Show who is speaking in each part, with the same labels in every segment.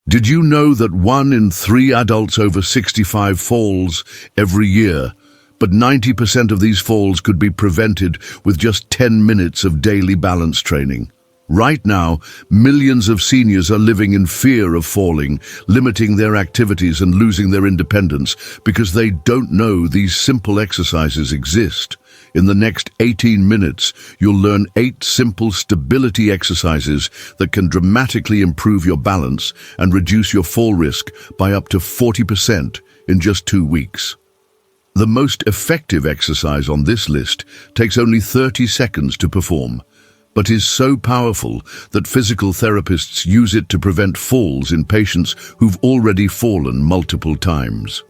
Speaker 1: Did you know that 1 in 3 adults over 65 falls every year, but 90% of these falls could be prevented with just 10 minutes of daily balance training? Right now, millions of seniors are living in fear of falling, limiting their activities and losing their independence because they don't know these simple exercises exist. In the next 18 minutes, you'll learn 8 simple stability exercises that can dramatically improve your balance and reduce your fall risk by up to 40% in just 2 weeks. The most effective exercise on this list takes only 30 seconds to perform, but is so powerful that physical therapists use it to prevent falls in patients who've already fallen multiple times.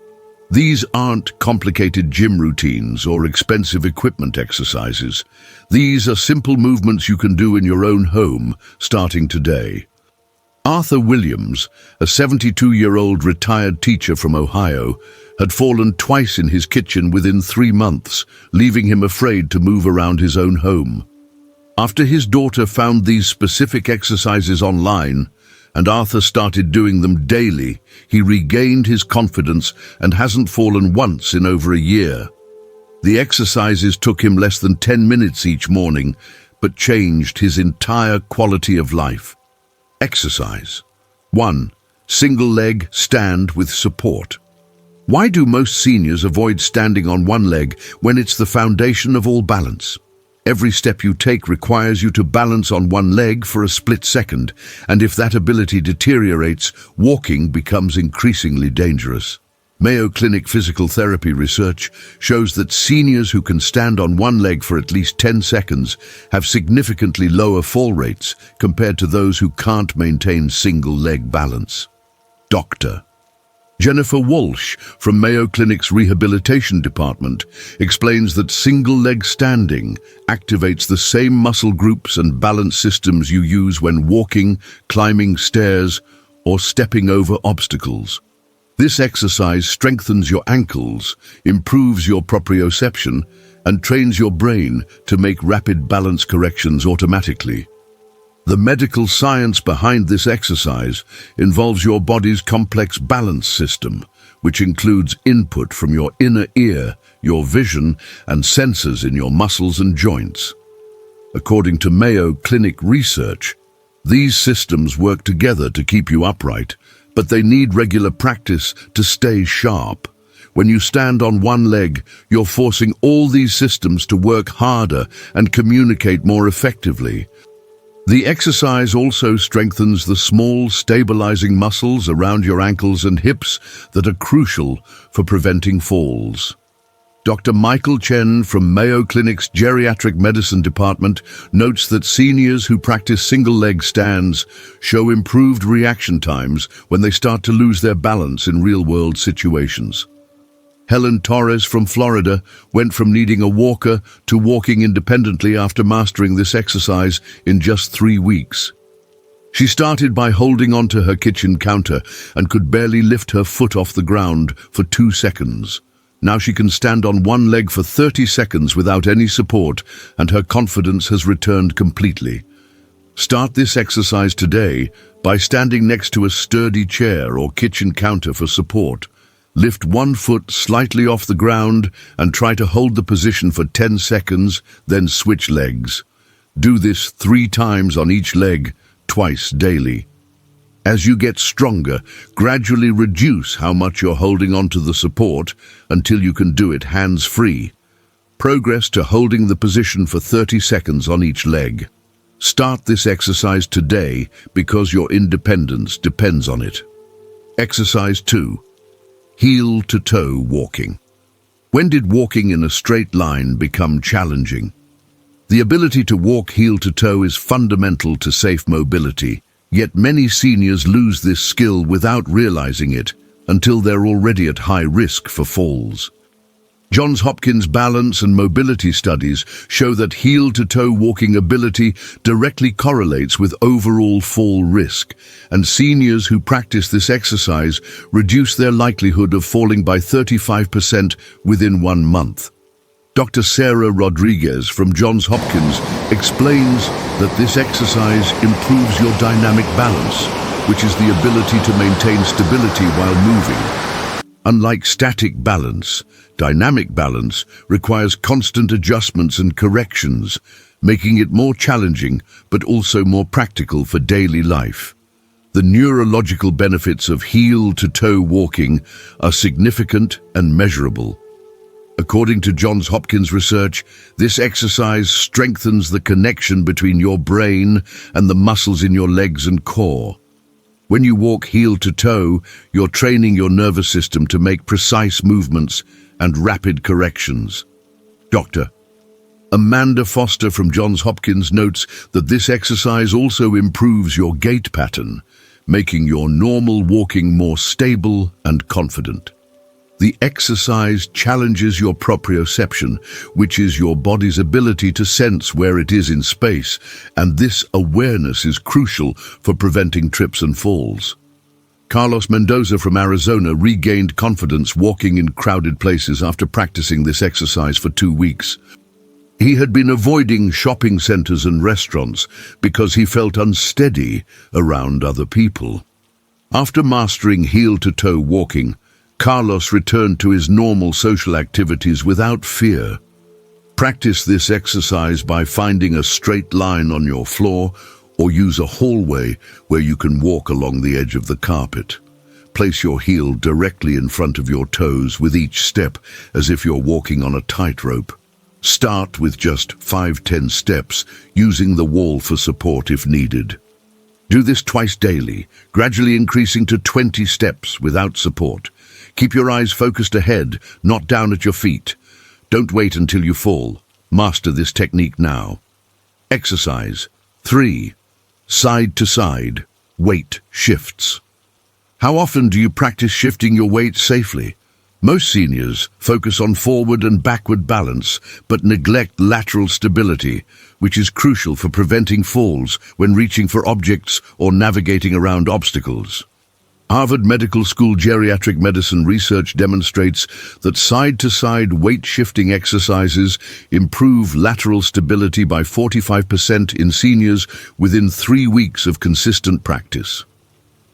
Speaker 1: These aren't complicated gym routines or expensive equipment exercises. These are simple movements you can do in your own home, starting today. Arthur Williams, a 72-year-old retired teacher from Ohio, had fallen twice in his kitchen within 3 months, leaving him afraid to move around his own home. After his daughter found these specific exercises online, and Arthur started doing them daily, he regained his confidence and hasn't fallen once in over a year. The exercises took him less than 10 minutes each morning, but changed his entire quality of life. Exercise. 1. Single leg stand with support. Why do most seniors avoid standing on one leg when it's the foundation of all balance? Every step you take requires you to balance on one leg for a split second, and if that ability deteriorates, walking becomes increasingly dangerous. Mayo Clinic physical therapy research shows that seniors who can stand on one leg for at least 10 seconds have significantly lower fall rates compared to those who can't maintain single leg balance. Dr. Jennifer Walsh from Mayo Clinic's Rehabilitation Department explains that single-leg standing activates the same muscle groups and balance systems you use when walking, climbing stairs, or stepping over obstacles. This exercise strengthens your ankles, improves your proprioception, and trains your brain to make rapid balance corrections automatically. The medical science behind this exercise involves your body's complex balance system, which includes input from your inner ear, your vision, and sensors in your muscles and joints. According to Mayo Clinic research, these systems work together to keep you upright, but they need regular practice to stay sharp. When you stand on one leg, you're forcing all these systems to work harder and communicate more effectively. The exercise also strengthens the small, stabilizing muscles around your ankles and hips that are crucial for preventing falls. Dr. Michael Chen from Mayo Clinic's Geriatric Medicine Department notes that seniors who practice single-leg stands show improved reaction times when they start to lose their balance in real-world situations. Helen Torres from Florida went from needing a walker to walking independently after mastering this exercise in just 3 weeks. She started by holding onto her kitchen counter and could barely lift her foot off the ground for 2 seconds. Now she can stand on one leg for 30 seconds without any support, and her confidence has returned completely. Start this exercise today by standing next to a sturdy chair or kitchen counter for support. Lift one foot slightly off the ground and try to hold the position for 10 seconds, then switch legs. Do this 3 times on each leg, twice daily. As you get stronger, gradually reduce how much you're holding onto the support until you can do it hands-free. Progress to holding the position for 30 seconds on each leg. Start this exercise today because your independence depends on it. Exercise 2. Heel-to-toe walking. When did walking in a straight line become challenging? The ability to walk heel-to-toe is fundamental to safe mobility, yet many seniors lose this skill without realizing it until they're already at high risk for falls. Johns Hopkins balance and mobility studies show that heel-to-toe walking ability directly correlates with overall fall risk, and seniors who practice this exercise reduce their likelihood of falling by 35% within 1 month. Dr. Sarah Rodriguez from Johns Hopkins explains that this exercise improves your dynamic balance, which is the ability to maintain stability while moving. Unlike static balance, dynamic balance requires constant adjustments and corrections, making it more challenging but also more practical for daily life. The neurological benefits of heel-to-toe walking are significant and measurable. According to Johns Hopkins research, this exercise strengthens the connection between your brain and the muscles in your legs and core. When you walk heel-to-toe, you're training your nervous system to make precise movements and rapid corrections. Dr. Amanda Foster from Johns Hopkins notes that this exercise also improves your gait pattern, making your normal walking more stable and confident. The exercise challenges your proprioception, which is your body's ability to sense where it is in space, and this awareness is crucial for preventing trips and falls. Carlos Mendoza from Arizona regained confidence walking in crowded places after practicing this exercise for 2 weeks. He had been avoiding shopping centers and restaurants because he felt unsteady around other people. After mastering heel-to-toe walking, Carlos returned to his normal social activities without fear. Practice this exercise by finding a straight line on your floor or use a hallway where you can walk along the edge of the carpet. Place your heel directly in front of your toes with each step as if you're walking on a tightrope. Start with just 5-10 steps, using the wall for support if needed. Do this twice daily, gradually increasing to 20 steps without support. Keep your eyes focused ahead, not down at your feet. Don't wait until you fall. Master this technique now. Exercise 3. Side to side, weight shifts. How often do you practice shifting your weight safely? Most seniors focus on forward and backward balance, but neglect lateral stability, which is crucial for preventing falls when reaching for objects or navigating around obstacles. Harvard Medical School geriatric medicine research demonstrates that side-to-side weight-shifting exercises improve lateral stability by 45% in seniors within 3 weeks of consistent practice.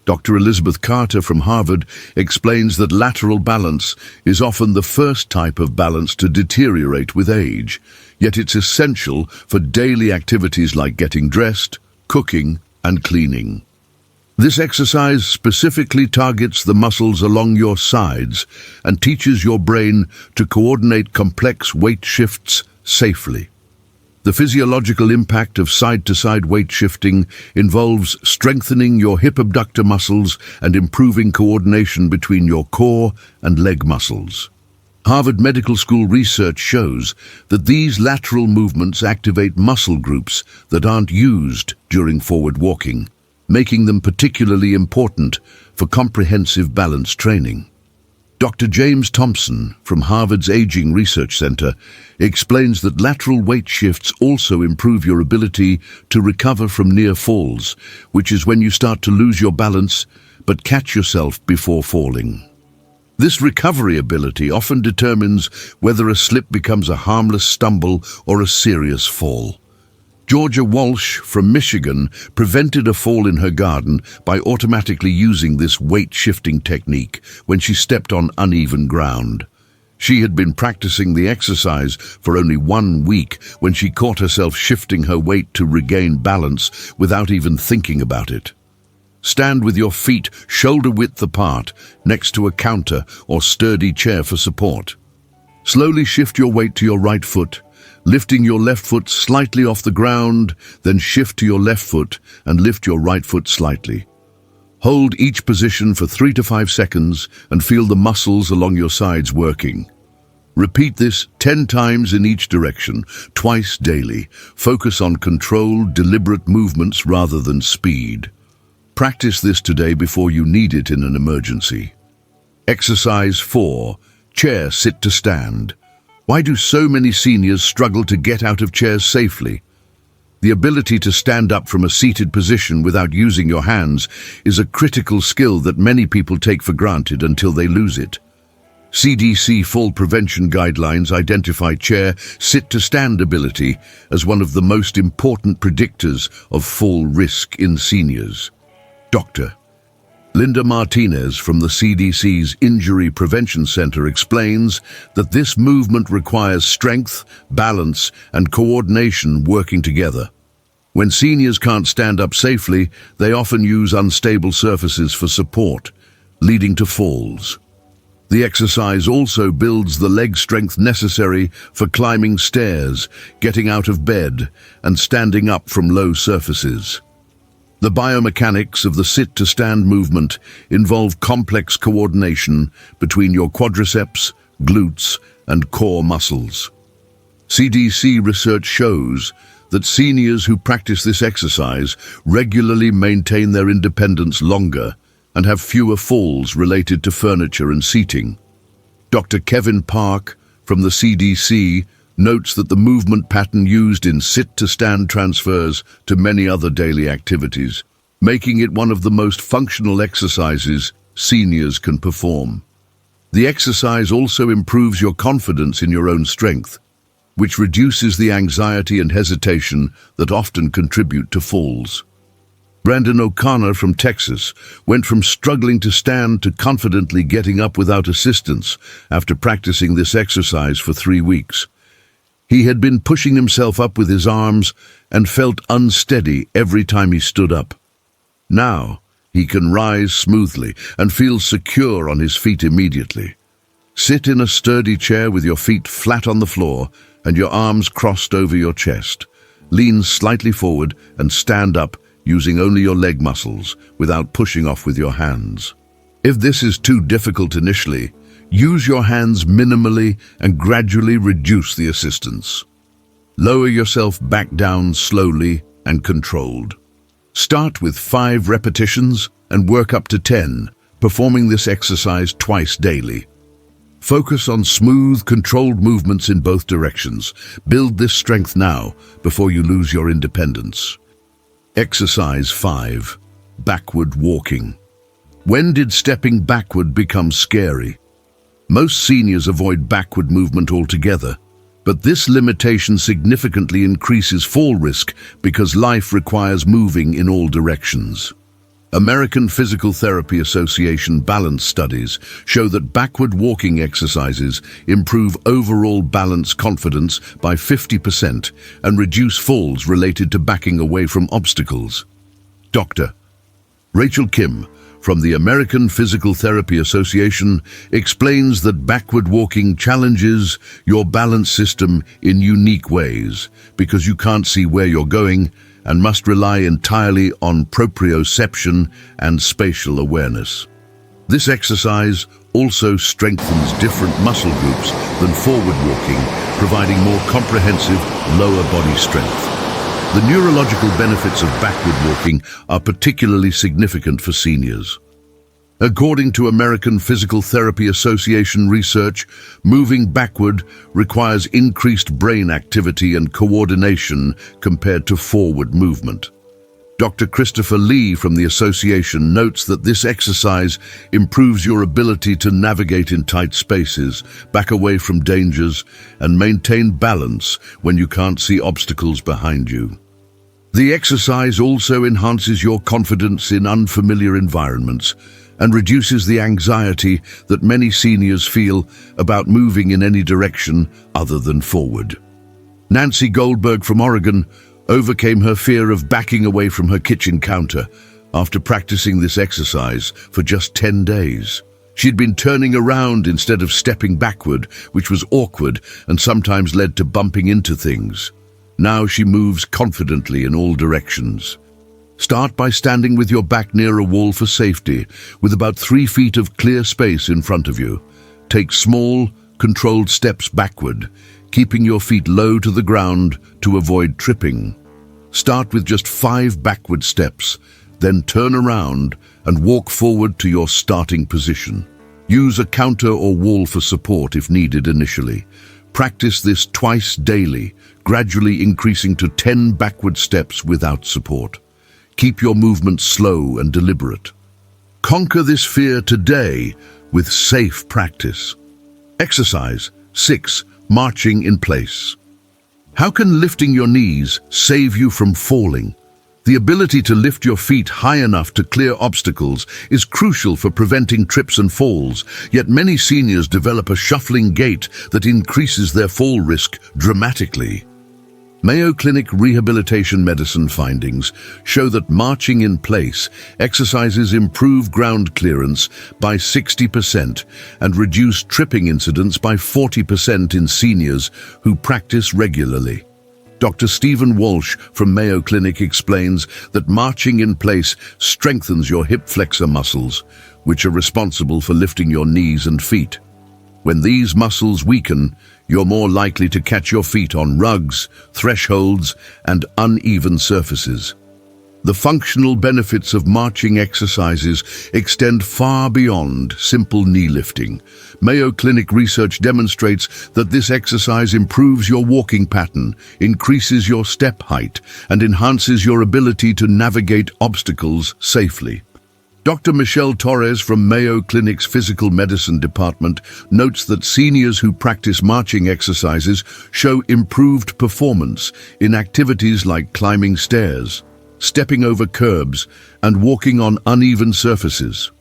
Speaker 1: Dr. Elizabeth Carter from Harvard explains that lateral balance is often the first type of balance to deteriorate with age, yet it's essential for daily activities like getting dressed, cooking, and cleaning. This exercise specifically targets the muscles along your sides and teaches your brain to coordinate complex weight shifts safely. The physiological impact of side-to-side weight shifting involves strengthening your hip abductor muscles and improving coordination between your core and leg muscles. Harvard Medical School research shows that these lateral movements activate muscle groups that aren't used during forward walking, making them particularly important for comprehensive balance training. Dr. James Thompson from Harvard's Aging Research Center explains that lateral weight shifts also improve your ability to recover from near falls, which is when you start to lose your balance but catch yourself before falling. This recovery ability often determines whether a slip becomes a harmless stumble or a serious fall. Georgia Walsh from Michigan prevented a fall in her garden by automatically using this weight-shifting technique when she stepped on uneven ground. She had been practicing the exercise for only 1 week when she caught herself shifting her weight to regain balance without even thinking about it. Stand with your feet shoulder-width apart next to a counter or sturdy chair for support. Slowly shift your weight to your right foot, lifting your left foot slightly off the ground, then shift to your left foot and lift your right foot slightly. Hold each position for 3 to 5 seconds and feel the muscles along your sides working. Repeat this 10 times in each direction, twice daily. Focus on controlled, deliberate movements rather than speed. Practice this today before you need it in an emergency. Exercise 4. Chair sit to stand. Why do so many seniors struggle to get out of chairs safely? The ability to stand up from a seated position without using your hands is a critical skill that many people take for granted until they lose it. CDC fall prevention guidelines identify chair sit-to-stand ability as one of the most important predictors of fall risk in seniors. Dr. Linda Martinez from the CDC's Injury Prevention Center explains that this movement requires strength, balance, and coordination working together. When seniors can't stand up safely, they often use unstable surfaces for support, leading to falls. The exercise also builds the leg strength necessary for climbing stairs, getting out of bed, and standing up from low surfaces. The biomechanics of the sit-to-stand movement involve complex coordination between your quadriceps, glutes, and core muscles. CDC research shows that seniors who practice this exercise regularly maintain their independence longer and have fewer falls related to furniture and seating. Dr. Kevin Park from the CDC notes that the movement pattern used in sit-to-stand transfers to many other daily activities, making it one of the most functional exercises seniors can perform. The exercise also improves your confidence in your own strength, which reduces the anxiety and hesitation that often contribute to falls. Brandon O'Connor from Texas went from struggling to stand to confidently getting up without assistance after practicing this exercise for 3 weeks. He had been pushing himself up with his arms and felt unsteady every time he stood up. Now, he can rise smoothly and feel secure on his feet immediately. Sit in a sturdy chair with your feet flat on the floor and your arms crossed over your chest. Lean slightly forward and stand up using only your leg muscles without pushing off with your hands. If this is too difficult initially, use your hands minimally and gradually reduce the assistance. Lower yourself back down slowly and controlled. Start with 5 repetitions and work up to 10, performing this exercise twice daily. Focus on smooth, controlled movements in both directions. Build this strength now before you lose your independence. Exercise 5. Backward walking. When did stepping backward become scary? Most seniors avoid backward movement altogether, but this limitation significantly increases fall risk because life requires moving in all directions. American Physical Therapy Association balance studies show that backward walking exercises improve overall balance confidence by 50% and reduce falls related to backing away from obstacles. Dr. Rachel Kim from the American Physical Therapy Association explains that backward walking challenges your balance system in unique ways because you can't see where you're going and must rely entirely on proprioception and spatial awareness. This exercise also strengthens different muscle groups than forward walking, providing more comprehensive lower body strength. The neurological benefits of backward walking are particularly significant for seniors. According to American Physical Therapy Association research, moving backward requires increased brain activity and coordination compared to forward movement. Dr. Christopher Lee from the association notes that this exercise improves your ability to navigate in tight spaces, back away from dangers, and maintain balance when you can't see obstacles behind you. The exercise also enhances your confidence in unfamiliar environments and reduces the anxiety that many seniors feel about moving in any direction other than forward. Nancy Goldberg from Oregon overcame her fear of backing away from her kitchen counter after practicing this exercise for just 10 days. She'd been turning around instead of stepping backward, which was awkward and sometimes led to bumping into things. Now she moves confidently in all directions. Start by standing with your back near a wall for safety, with about 3 feet of clear space in front of you. Take small, controlled steps backward, keeping your feet low to the ground to avoid tripping. Start with just 5 backward steps, then turn around and walk forward to your starting position. Use a counter or wall for support if needed initially. Practice this twice daily, gradually increasing to 10 backward steps without support. Keep your movement slow and deliberate. Conquer this fear today with safe practice. Exercise 6. Marching in place. How can lifting your knees save you from falling? The ability to lift your feet high enough to clear obstacles is crucial for preventing trips and falls, yet many seniors develop a shuffling gait that increases their fall risk dramatically. Mayo Clinic Rehabilitation Medicine findings show that marching in place exercises improve ground clearance by 60% and reduce tripping incidents by 40% in seniors who practice regularly. Dr. Stephen Walsh from Mayo Clinic explains that marching in place strengthens your hip flexor muscles, which are responsible for lifting your knees and feet. When these muscles weaken, you're more likely to catch your feet on rugs, thresholds, and uneven surfaces. The functional benefits of marching exercises extend far beyond simple knee lifting. Mayo Clinic research demonstrates that this exercise improves your walking pattern, increases your step height, and enhances your ability to navigate obstacles safely. Dr. Michelle Torres from Mayo Clinic's Physical Medicine Department notes that seniors who practice marching exercises show improved performance in activities like climbing stairs, stepping over curbs, and walking on uneven surfaces.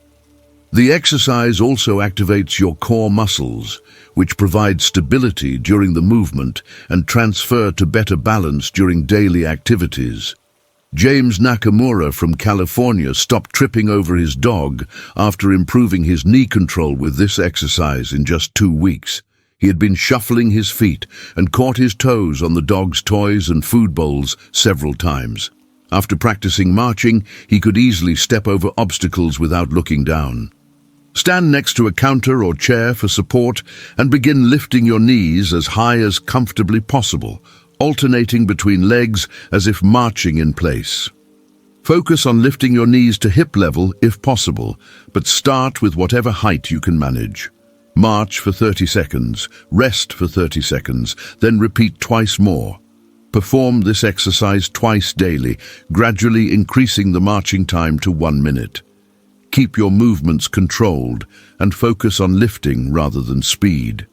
Speaker 1: The exercise also activates your core muscles, which provide stability during the movement and transfer to better balance during daily activities. James Nakamura from California stopped tripping over his dog after improving his knee control with this exercise in just 2 weeks. He had been shuffling his feet and caught his toes on the dog's toys and food bowls several times. After practicing marching, he could easily step over obstacles without looking down. Stand next to a counter or chair for support and begin lifting your knees as high as comfortably possible, alternating between legs as if marching in place. Focus on lifting your knees to hip level if possible, but start with whatever height you can manage. March for 30 seconds, rest for 30 seconds, then repeat twice more. Perform this exercise twice daily, gradually increasing the marching time to 1 minute. Keep your movements controlled and focus on lifting rather than speed.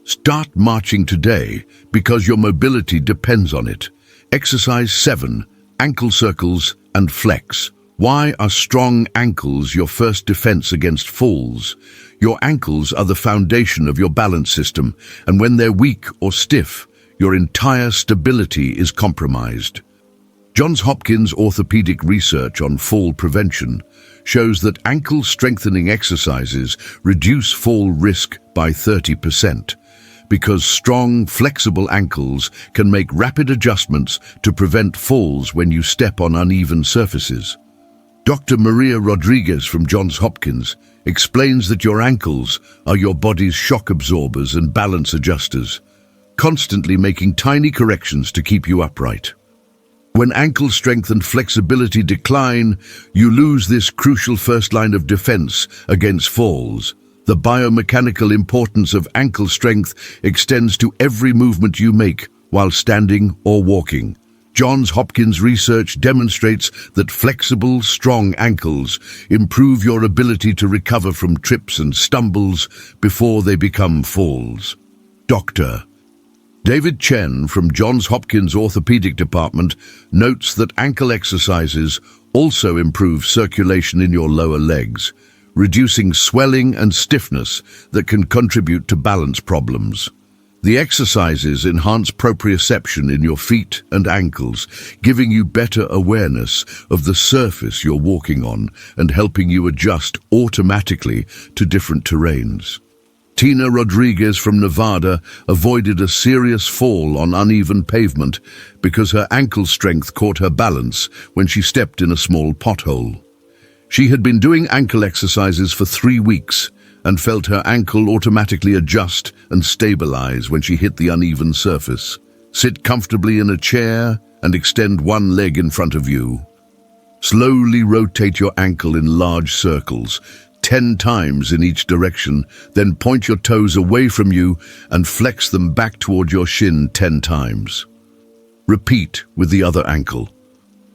Speaker 1: Start marching today because your mobility depends on it. Exercise 7, ankle circles and flex. Why are strong ankles your first defense against falls? Your ankles are the foundation of your balance system, and when they're weak or stiff, your entire stability is compromised. Johns Hopkins orthopedic research on fall prevention shows that ankle strengthening exercises reduce fall risk by 30%. Because strong, flexible ankles can make rapid adjustments to prevent falls when you step on uneven surfaces. Dr. Maria Rodriguez from Johns Hopkins explains that your ankles are your body's shock absorbers and balance adjusters, constantly making tiny corrections to keep you upright. When ankle strength and flexibility decline, you lose this crucial first line of defense against falls. The biomechanical importance of ankle strength extends to every movement you make while standing or walking. Johns Hopkins research demonstrates that flexible, strong ankles improve your ability to recover from trips and stumbles before they become falls. Dr. David Chen from Johns Hopkins Orthopedic Department notes that ankle exercises also improve circulation in your lower legs, reducing swelling and stiffness that can contribute to balance problems. The exercises enhance proprioception in your feet and ankles, giving you better awareness of the surface you're walking on and helping you adjust automatically to different terrains. Tina Rodriguez from Nevada avoided a serious fall on uneven pavement because her ankle strength caught her balance when she stepped in a small pothole. She had been doing ankle exercises for 3 weeks and felt her ankle automatically adjust and stabilize when she hit the uneven surface. Sit comfortably in a chair and extend one leg in front of you. Slowly rotate your ankle in large circles, 10 times in each direction, then point your toes away from you and flex them back toward your shin 10 times. Repeat with the other ankle.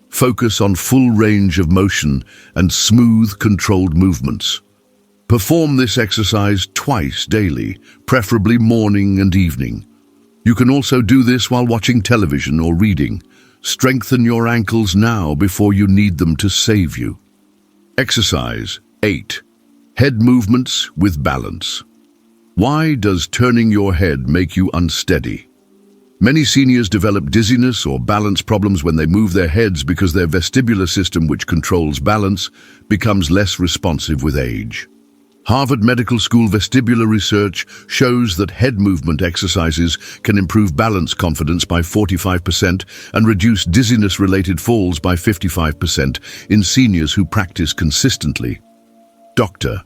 Speaker 1: Focus on full range of motion and smooth, controlled movements. Perform this exercise twice daily, preferably morning and evening. You can also do this while watching television or reading. Strengthen your ankles now before you need them to save you. Exercise 8. Head movements with balance. Why does turning your head make you unsteady? Many seniors develop dizziness or balance problems when they move their heads because their vestibular system, which controls balance, becomes less responsive with age. Harvard Medical School vestibular research shows that head movement exercises can improve balance confidence by 45% and reduce dizziness-related falls by 55% in seniors who practice consistently. Dr.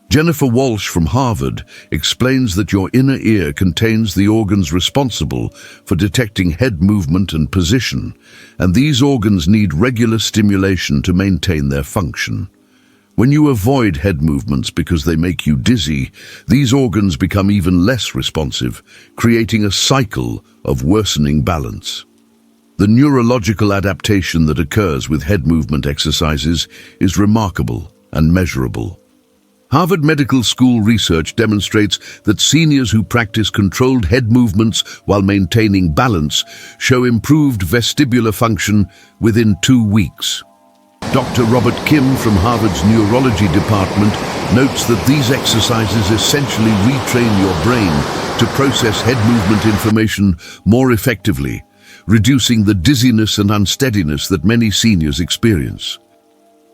Speaker 1: Jennifer Walsh from Harvard explains that your inner ear contains the organs responsible for detecting head movement and position, and these organs need regular stimulation to maintain their function. When you avoid head movements because they make you dizzy, these organs become even less responsive, creating a cycle of worsening balance. The neurological adaptation that occurs with head movement exercises is remarkable and measurable. Harvard Medical School research demonstrates that seniors who practice controlled head movements while maintaining balance show improved vestibular function within 2 weeks. Dr. Robert Kim from Harvard's Neurology Department notes that these exercises essentially retrain your brain to process head movement information more effectively, reducing the dizziness and unsteadiness that many seniors experience.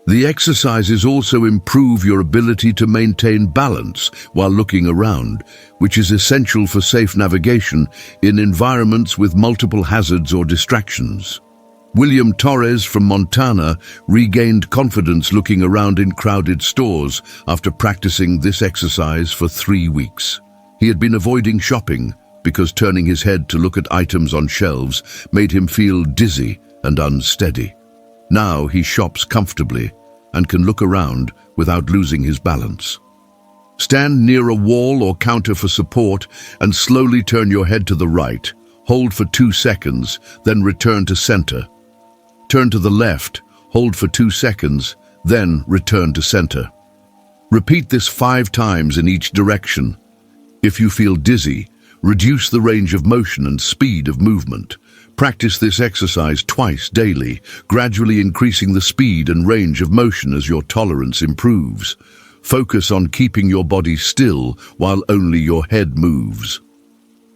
Speaker 1: The exercises also improve your ability to maintain balance while looking around, which is essential for safe navigation in environments with multiple hazards or distractions. William Torres from Montana regained confidence looking around in crowded stores after practicing this exercise for 3 weeks. He had been avoiding shopping because turning his head to look at items on shelves made him feel dizzy and unsteady. Now he shops comfortably and can look around without losing his balance. Stand near a wall or counter for support and slowly turn your head to the right. Hold for 2 seconds, then return to center. Turn to the left, hold for 2 seconds, then return to center. Repeat this 5 times in each direction. If you feel dizzy, reduce the range of motion and speed of movement. Practice this exercise twice daily, gradually increasing the speed and range of motion as your tolerance improves. Focus on keeping your body still while only your head moves.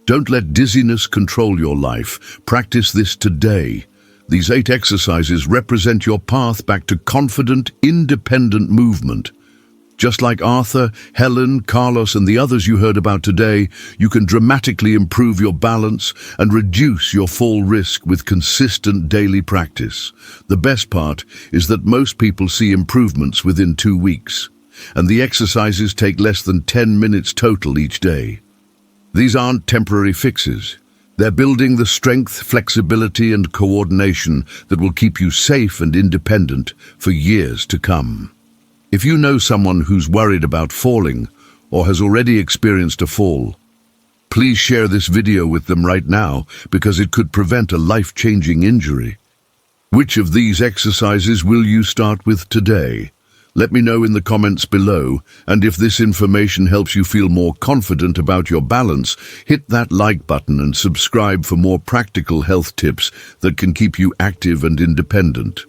Speaker 1: Don't let dizziness control your life. Practice this today. These 8 exercises represent your path back to confident, independent movement. Just like Arthur, Helen, Carlos, and the others you heard about today, you can dramatically improve your balance and reduce your fall risk with consistent daily practice. The best part is that most people see improvements within 2 weeks, and the exercises take less than 10 minutes total each day. These aren't temporary fixes. They're building the strength, flexibility, and coordination that will keep you safe and independent for years to come. If you know someone who's worried about falling or has already experienced a fall, please share this video with them right now because it could prevent a life-changing injury. Which of these exercises will you start with today? Let me know in the comments below, and if this information helps you feel more confident about your balance, hit that like button and subscribe for more practical health tips that can keep you active and independent.